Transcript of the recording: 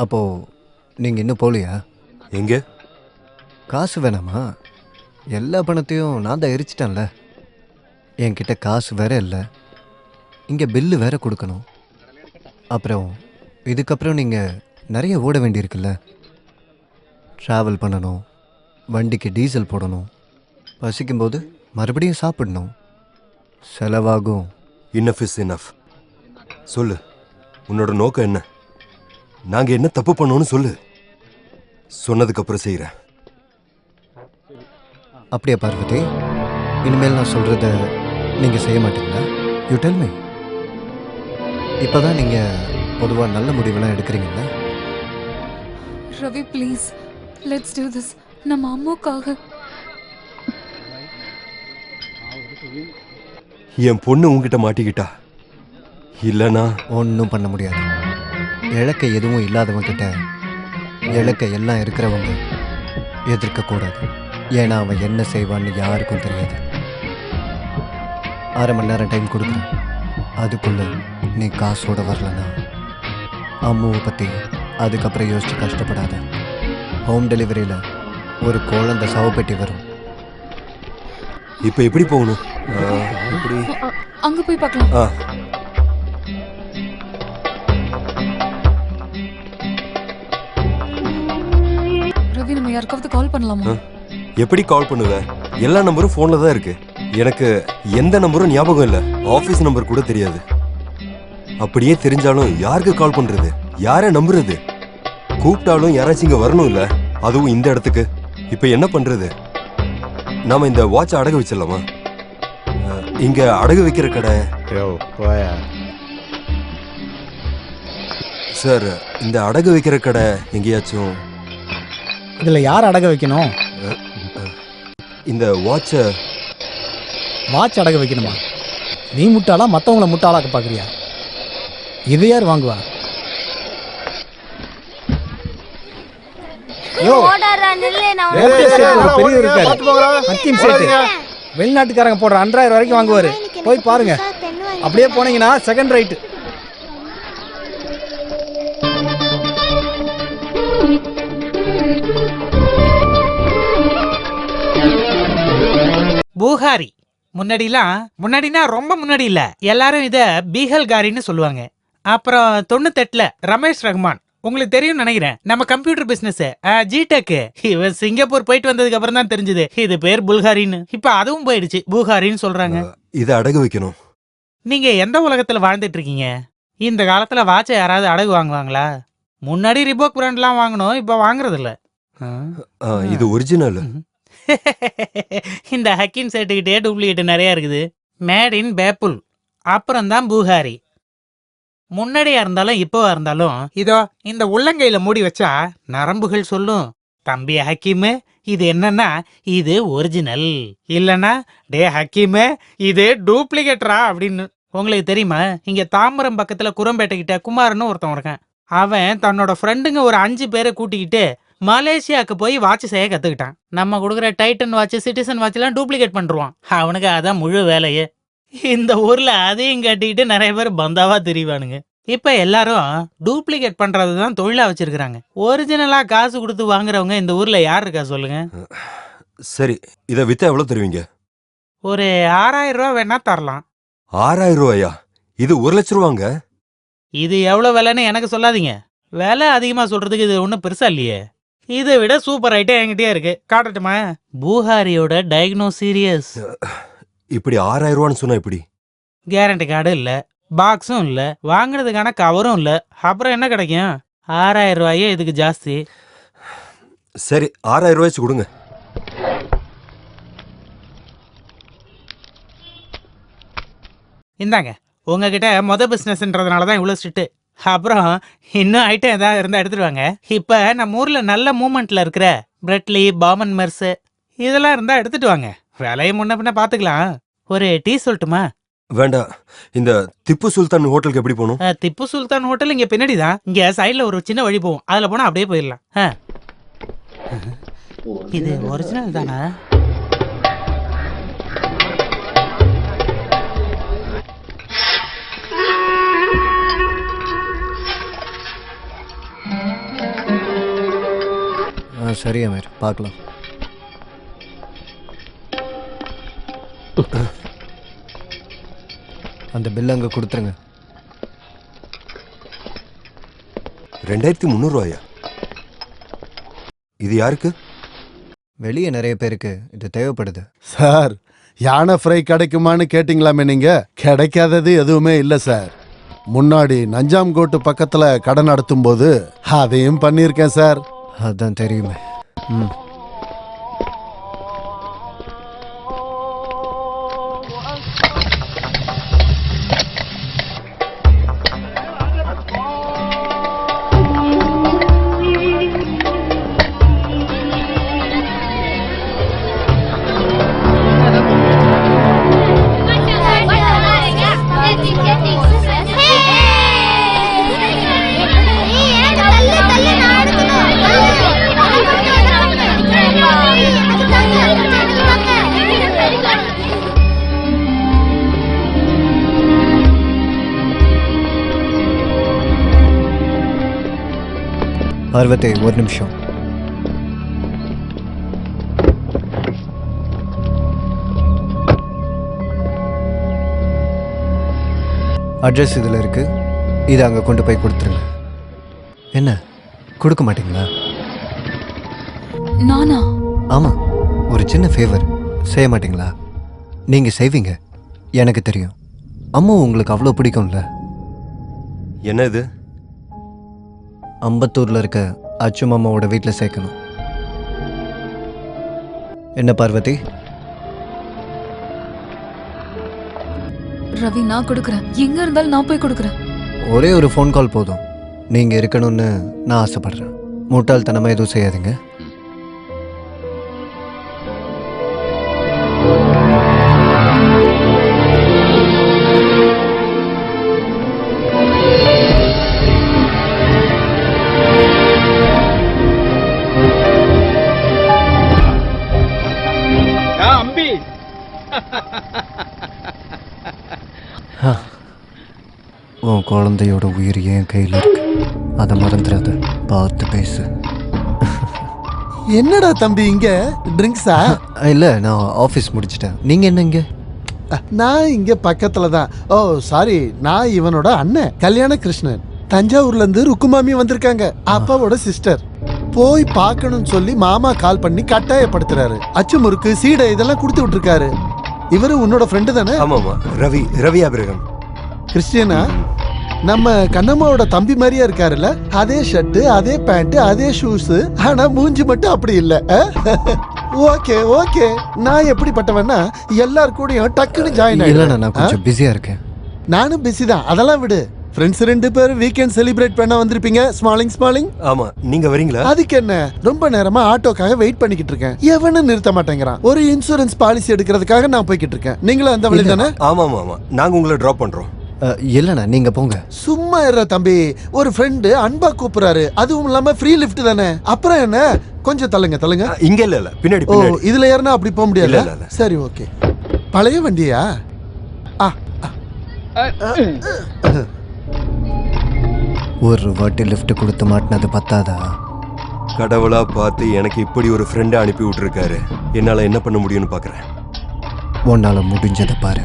அப்போ நீங்கள் இன்னும் போகலையா? எங்கே? காசு வேணாமா? எல்லா பணத்தையும் நான் தான் எரிச்சிட்டேன்ல. என்கிட்ட காசு வேற இல்லை, இங்கே பில்லு வேற கொடுக்கணும். அப்புறம் இதுக்கப்புறம் நீங்கள் நிறைய ஓட வேண்டியிருக்குல்ல. ட்ராவல் பண்ணணும், வண்டிக்கு டீசல் போடணும், பசிக்கும்போது மறுபடியும் சாப்பிடணும், செலவாகும். Enough is enough. சொல்லு, உன்னோட நோக்கம் என்ன? நாங்கள் என்ன தப்பு பண்ணோன்னு சொல்லு. சொன்னதுக்கப்புறம் செய்கிறேன். அப்படியா பார்வதி? இனிமேல் நான் சொல்கிறத நீங்கள் செய்ய மாட்டீங்களா? You tell me. இப்போ தான் நீங்கள் பொதுவாக நல்ல முடிவெல்லாம் எடுக்கிறீங்களா? Ravi please, let's do this. நம்ம அம்மாவுக்காக. என் பொண்ணு உங்ககிட்ட மாட்டிக்கிட்டா இல்லைனா ஒன்றும் பண்ண முடியாது. இழக்க எதுவும் இல்லாதவங்க கிட்ட இழக்க எல்லாம் இருக்கிறவங்க எதிர்க்கக்கூடாது. ஏன்னா அவன் என்ன செய்வான்னு யாருக்கும் தெரியாது. 1/2 மணி நேரம் டைம் கொடுக்குறேன். அதுக்குள்ளே நீ காசோட வரலனா அம்முவை பற்றி அதுக்கப்புறம் யோசிச்சு கஷ்டப்படாத. ஹோம் டெலிவரியில் ஒரு குழந்தை சவப்பெட்டி வரும். இப்போ எப்படி போகணும்? எப்படி? அங்க போய் பார்க்கலாம். ரவி, நம்ம யாருக்காவது கால் பண்ணலாமா? எப்படி கால் பண்ணுவ? எல்லா நம்பரும் ஃபோன்ல தான் இருக்கு. எனக்கு எந்த நம்பரும் ஞாபகம் இல்லை. ஆஃபீஸ் நம்பர் கூட தெரியாது. அப்படியே தெரிஞ்சாலும் யாருக்கு கால் பண்றது? யாரை நம்புறது? கூப்பிட்டாலும் யாராச்சும் இங்க வரணும் இல்ல, அதுவும் இந்த இடத்துக்கு. இப்ப என்ன பண்றது? நாம இந்த வாட்ச் அடகு வச்சிடலாமா? இங்க அடகு வைக்கிற கடை சார், இந்த அடகு வைக்கிற கடை எங்கேயாச்சும்? இதுல யார் அடகு வைக்கணும்? இந்த வாட்சை வாட்ச் அடகு வைக்கணுமா? நீ முட்டாளா மற்றவங்கள முட்டாளாக்க பார்க்குறியா? இது யார் வாங்குவா? பெரிய இருக்காரு ஹக்கீம் சேட்டு. வெளிநாட்டுக்காரங்க போடுற 5000 வரைக்கும் வாங்குவாரு. போய் பாருங்க. அப்படியே போனீங்கன்னா செகண்ட் ரைட்டு. பூகாரி. முன்னாடினா ரொம்ப முன்னாடி இல்ல, எல்லாரும் இத பீகல் காரின்னு சொல்லுவாங்க. அப்புறம் 98ல ரமேஷ் ரஹ்மான், உங்களுக்கு தெரியும் நினைக்கிறேன், நம்ம கம்ப்யூட்டர் பிசினஸ் ஜிடெக். இவன் சிங்கப்பூர் போயிட்டு வந்ததுக்கு அப்புறம் தான் தெரிஞ்சது இது பேர் புல்காரின்னு. இப்ப அதுவும் போயிடுச்சு, பூகாரின்னு சொல்றாங்க. இதை அடகு வைக்கணும். நீங்க எந்த உலகத்துல வாழ்ந்துட்டு இருக்கீங்க? இந்த காலத்துல வாட்சை யாராவது அடகு வாங்குவாங்களா? முன்னாடி ரிபோக் பிராண்ட்லாம் வாங்கணும், இப்ப வாங்குறது இல்ல. இது ஒரிஜினல். இந்த ஹக்கீம் சேட்டுக்கிட்டே டூப்ளிகேட் நிறைய இருக்குது. மேட் இன் பேப்புல், அப்புறம் தான் பூகாரி. முன்னாடியா இருந்தாலும் இப்போவா இருந்தாலும் இதோ இந்த உள்ளங்கையில மூடி வச்சா நரம்புகள் சொல்லும், தம்பி ஹக்கீமு இது என்னன்னா இது ஒரிஜினல், இல்லனா டே ஹக்கீமு இது டூப்ளிகேட்டரா அப்படின்னு. உங்களுக்கு தெரியுமா, இங்க தாம்பரம் பக்கத்துல குரம்பேட்டை கிட்ட குமார்னு ஒருத்தன் இருக்கான். அவன் தன்னோட ஃப்ரெண்டுங்க ஒரு 5 பேரை கூட்டிக்கிட்டு மலேசியாவுக்கு போய் வாட்ச் செய்ய கத்துக்கிட்டான். நம்ம கொடுக்குற டைட்டன் வாட்ச், சிட்டிசன் வாட்ச் எல்லாம் டூப்ளிகேட் பண்றான். அவனுக்கு அதான் முழு வேலையே. இந்த ஊர்ல அதையும் கட்டிக்கிட்டு நிறைய பேர் பந்தாவா தெரிவானுங்க. இப்ப எல்லாரும் டூப்ளிகேட் பண்றதுதான் தொழிலா வச்சிருக்காங்க. ஒரிஜினலா காசு கொடுத்து வாங்குறவங்க இந்த ஊர்ல யார் இருக்கா சொல்லுங்க? சரி, இதை வித்தா எவ்வளவு தருவீங்க? ஒரு 6000 ரூபா வேணா தரலாம். 6000 ரூபாயா? இது 1 லட்சம் ரூபாங்க. இது எவ்வளவு விலைன்னு எனக்கு சொல்லாதீங்க. விலை அதிகமா சொல்றதுக்கு இது ஒன்றும் பெருசா இல்லையே. இதை விட சூப்பர் ஐட்டம் என்கிட்டயே இருக்கு, காட்டட்டுமா? பூஹாரியோட டயக்னோ சீரியஸ். இப்படி 6000 ரூபான்னு சொன்னா இப்படி? கேரண்டி கார்டு இல்ல, பாக்ஸும் இல்ல, வாங்குறதுக்கான கவரும் இல்ல, அப்புறம் என்ன கிடைக்கும்? 6000 ரூபாயே இதுக்கு ஜாஸ்தி. சரி, 6000 ரூபாய்ச்சு கொடுங்க. இந்தாங்க, உங்ககிட்ட பிசினஸ்ன்றதுனால தான் இவ்வளோ ஸ்ட்ரிக்ட். அப்புறம் இன்னும் ஐட்டம் ஏதாவது இருந்தால் எடுத்துட்டு வாங்க. இப்போ நம்ம ஊரில் நல்ல மூமெண்ட்ல இருக்கிற பிரெட்லி, பாமன் மெர்ஸ் இதெல்லாம் இருந்தால் எடுத்துட்டு வாங்க. விலையை முன்ன பின்ன பார்த்துக்கலாம். ஒரு டீ சொல்லட்டுமா? வேண்டாம். இந்த திப்பு சுல்தான் ஹோட்டலுக்கு எப்படி போகணும்? திப்பு சுல்தான் ஹோட்டல் இங்கே பின்னாடி தான். இங்கே சைடில் ஒரு சின்ன வழி போகும், அதில் போனால் அப்படியே போயிடலாம். இது ஒரிஜினல் தானா? சரி அமீர், பார்க்கலாம். அந்த பில் அங்கே கொடுத்துருங்க. 2300 ரூபாயா? இது யாருக்கு? வெளியே நிறைய பேருக்கு இது தேவைப்படுது. சார், யானை ஃப்ரை கிடைக்குமான்னு கேட்டிங்களாமே நீங்க? கிடைக்காதது எதுவுமே இல்லை சார். முன்னாடி நஞ்சாம்கோட்டு பக்கத்துல கடை நடத்தும் போது அதையும் பண்ணியிருக்கேன் சார். அதான் தெரியுமே. ம். பார்வதி, ஒரு நிமிஷம். அட்ரஸ் இதில் இருக்கு. இதை அங்கே கொண்டு போய் கொடுத்துருங்க. என்ன கொடுக்க மாட்டீங்களா? நானா? ஆமாம், ஒரு சின்ன ஃபேவர் செய்ய மாட்டீங்களா? நீங்கள் செய்வீங்க, எனக்கு தெரியும். அம்மா உங்களுக்கு அவ்வளோ பிடிக்கும்ல. என்ன இது? அம்பத்தூரில் இருக்க அச்சு மாமாவோட வீட்டில் சேர்க்கணும். என்ன பார்வதி? ரவி, நான் கொடுக்குறேன். எங்க இருந்தாலும் நான் போய் கொடுக்குறேன். ஒரே ஒரு ஃபோன் கால் போதும். நீங்கள் இருக்கணும்னு நான் ஆசைப்படுறேன். முட்டாள்தனமாக எதுவும் செய்யாதீங்க. உன் குழந்தையோட உயிர் என் கையில் இருக்கு. அதை மறந்துடாத. பார்த்து பேசு. என்னடா தம்பி இங்க ட்ரிங்க்ஸா? இல்லை, நான் ஆஃபீஸ் முடிச்சிட்டேன். நீங்கள் என்ன இங்கே? நான் இங்க பக்கத்துல தான். ஓ சாரி, நான் இவனோட அண்ணன் கல்யாண கிருஷ்ணன். தஞ்சாவூர்ல இருந்து ருக்குமாமி வந்திருக்காங்க, அப்பாவோட சிஸ்டர். போய் பார்க்கணும்னு சொல்லி மாமா கால் பண்ணி கட்டாயப்படுத்துறாரு. அச்சு முறுக்கு, சீடை இதெல்லாம் கொடுத்து விட்டுருக்காரு. இவரு உன்னோட ஃப்ரெண்டு தானே? ஆமாமா, ரவி அபிரகம். கிறிஸ்டியனா? நம்ம கண்ணம்மாவோட தம்பி மாதிரியா இருக்காருல்ல? அதே ஷர்ட், அதே பேண்ட், அதே ஷூஸ். ஆனா மூஞ்சி மட்டும் அப்படி இல்ல. ஓகே ஓகே, நான் எப்படிப்பட்டவன்னா எல்லார் கூடயும் டக்குன்னு ஜாயின் இல்லைண்ணா, நான் கொஞ்சம் பிஸியாக இருக்கேன். நானும் பிஸி தான், அதெல்லாம் விடு. ஃப்ரெண்ட்ஸ் 2 பேர் வீக்கெண்ட் செலிப்ரேட் பண்ண வந்திருப்பீங்க. ஸ்மாலிங். ஆமா, நீங்க வரீங்களா? அதுக்கு என்ன, ரொம்ப நேரமா ஆட்டோக்காக வெயிட் பண்ணிக்கிட்டு இருக்கேன். எவனும் நிறுத்த மாட்டேங்கிறான். ஒரு இன்சூரன்ஸ் பாலிசி எடுக்கிறதுக்காக நான் போய்கிட்டு இருக்கேன். நீங்களும் அந்த வழி தானே? ஆமா, நாங்க உங்களை டிராப் பண்றோம். இல்லைண்ணா, நீங்கள் போங்க. சும்மா இருற தம்பி, ஒரு ஃப்ரெண்டு அன்பா கூப்பிடுறாரு, அதுவும் இல்லாம ஃப்ரீ லிஃப்ட் தானே. அப்புறம் என்ன, கொஞ்சம் தள்ளுங்க. இங்க இல்ல, பின்னாடி. ஓ, இதுல ஏறினா அப்படி போக முடியாது. இல்ல. சரி ஓகே. பழைய வண்டியா? ஒரு வாட்டி லிஃப்ட் கொடுத்து மாட்டினது பத்தாதா? கடவுளா பார்த்து எனக்கு இப்படி ஒரு ஃப்ரெண்டை அனுப்பி விட்டுருக்காரு. என்னால என்ன பண்ண முடியும்னு பாக்குறேன். உன்னால முடிஞ்சதை பாரு.